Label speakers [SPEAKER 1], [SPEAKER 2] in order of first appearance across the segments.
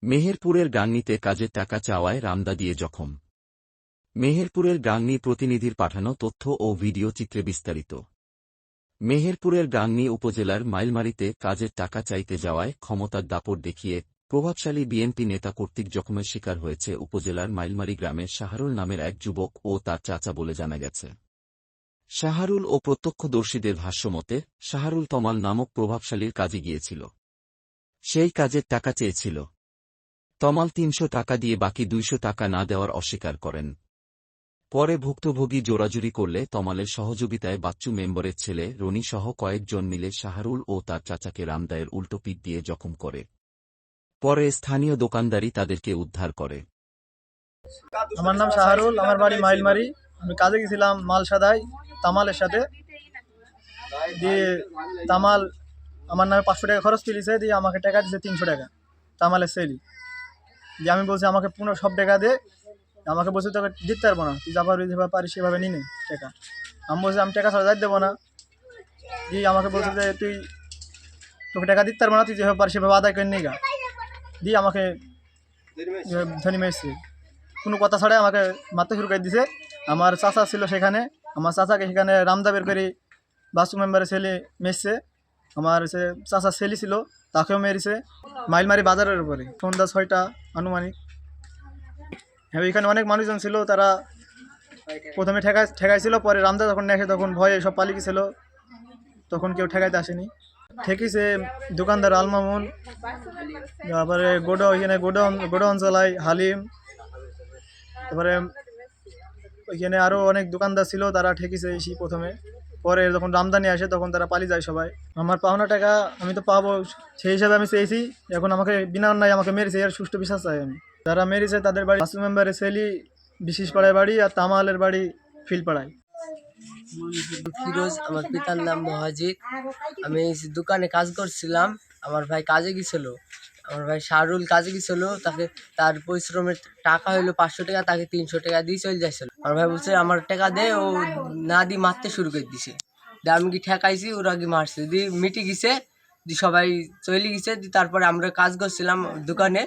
[SPEAKER 1] মেহেরপুরের গাংনীতে কাজের টাকা চাওয়ায় রামদা দিয়ে জখম। মেহেরপুরের গাংনী প্রতিনিধির পাঠানো তথ্য ও ভিডিও চিত্রে বিস্তারিত। মেহেরপুরের গাংনী উপজেলার মাইলমারিতে কাজের টাকা চাইতে যাওয়ায় ক্ষমতার দাপট দেখিয়ে প্রভাবশালী বিএনপি নেতা কর্তৃক জখমের শিকার হয়েছে উপজেলার মাইলমারি গ্রামের শাহরুল নামের এক যুবক ও তার চাচা বলে জানা গেছে। শাহরুল ও প্রত্যক্ষদর্শীদের ভাষ্যমতে শাহরুল তমাল নামক প্রভাবশালীর কাজে গিয়েছিল। সেই কাজের টাকা চেয়েছিল। তমাল ৩০০ টাকা দিয়ে বাকি ২০০ টাকা না দেওয়ার অস্বীকার করেন। পরে ভুক্তভোগী জোরাজুরি করলে তমালের সহযোগিতায় বাচ্চু মেম্বরের ছেলে রনি সহ কয়েকজন মিলে শাহরুল ও তার চাচাকে রামদায়ের উল্টো পিঠ দিয়ে জখম করে। পরে স্থানীয় দোকানদারই তাদেরকে উদ্ধার করে।
[SPEAKER 2] আমার নাম শাহরুল, আমার বাড়ি মাইলমারি। আমি কাজে গেছিলাম মাল সাদাই তামালের সাথে। দিয়ে তামাল আমার নামে ৫০০ টাকা খরচ তুলিছে, দিয়ে আমাকে টাকা দিচ্ছে ৩০০ টাকা তামালের সেলি। দিয়ে আমি বলছি আমাকে পুরো সব টাকা দে। আমাকে বলছে তোকে দিতে পারবো না, তুই যেভাবে পারিস সেভাবে নিনে টাকা। আমি বলছি আমি টাকা ছাড়া যাইতে দেবো না। দিয়ে আমাকে বলছে যে তোকে টাকা দিতে পারবো না, তুই যেভাবে পারিস সেভাবে আদায় করে নিগা। দিয়ে আমাকে ধনী মেরেছে, কোনো কথা ছাড়াই আমাকে মারতে শুরু করে দিছে। আমার চাচা ছিল সেখানে, আমার চাচাকে সেখানে রামদা বের করে বাসু মেম্বারের ছেলে মেরেছে। আমার সে চাচার ছেলে ছিল, তাকেও মেরেছে মাইলমারি বাজারের উপরে সন্ধ্যা ৬টা আনুমানিক। হ্যাঁ, এখানে অনেক মানুষজন ছিল, তারা প্রথমে ঠেকাইছিল, পরে রামদা যখন আসে তখন ভয়ে সব পালিয়ে গেছিল, তখন কেউ ঠেকাইতে আসেনি। ঠেকিছে দোকানদার আলমামুন, তারপরে ওইখানে গোডাউন চালায় হালিম, তারপরে ওইখানে আরও অনেক দোকানদার ছিল, তারা ঠেকিছে এসি প্রথমে। পরে যখন রামদানি আসে তখন তারা পালিয়ে যায় সবাই। আমার পাওনা টাকা আমি তো পাবো, সেই হিসাবে আমি চেয়েছি। এখন আমাকে বিনা অন্যায় আমাকে মেরেছে, এর সুষ্ঠু বিচার চাই আমি। যারা মেরেছে তাদের বাড়ি বাসু মেম্বারের সেলি বিশেষ পাড়ায় বাড়ি, আর তামালের বাড়ি ফিলপাড়ায়।
[SPEAKER 3] ফিরোজ, আমার পিতার নাম মহাজিদ। আমি দোকানে কাজ করছিলাম, আমার ভাই কাজে গেছিল। আমার ভাই শাহরুল কাজে গেছিল, তার পরিশ্রমের টাকা হইলো ৫০০ টাকা, তাকে ৩০০ টাকা দিয়ে চলে যাচ্ছিল। আমার ভাই বলছে আমার টাকা দে, ও না দিয়ে মারতে শুরু করে দিছে। আমি কি ঠেকাইছি, ওরা কি মারছে, দিয়ে মিটে গেছে, দিয়ে সবাই চলে গেছে। তারপরে আমরা কাজ করছিলাম দোকানে,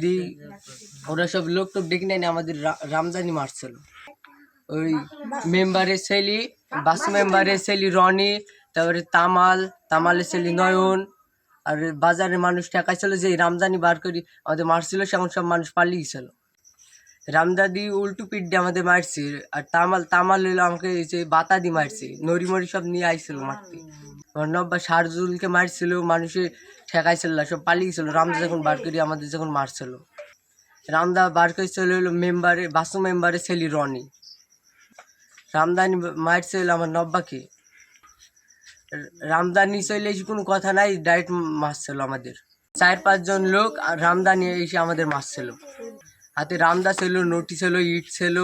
[SPEAKER 3] দিয়ে ওরা সব লোক টোক ডেকে নেয় আমাদের রামজানি মারছিল। ওই মেম্বারের ছেলে, বাস মেম্বারের ছেলে রনি, তারপরে তামালের ছেলে নয়ন, আর বাজারের মানুষ ঠেকাইছিল যে রামদানি বার করি আমাদের মারছিল। সেমন সব মানুষ পালিয়ে গেছিল। রামদাদি উল্টো পিঠ দিয়ে আমাদের মারছে, আর তামাল হইলো আমাকে যে বাতা দিয়ে মারছে, নড়িমড়ি সব নিয়ে আইছিল মারতে। আমার নব্বা শারজুলকে মারছিল, মানুষে ঠেকাইছিল না, সব পালিয়ে গেছিল। রামদা যখন বার করি আমাদের যখন মারছিল, রামদা বার করেছিল হলো বাসু মেম্বারের ছেলে রনি। রামদানি মারছে হলো আমার নব্বাকে। রামদানি চলে এসে কোনো কথা নাই, ডাইরেক্ট মারছিল আমাদের ৪-৫ জন লোক, আর রামদানি এসে আমাদের মারছিল। হাতে রামদা ছিল, নটি ছিল, ইট ছিল।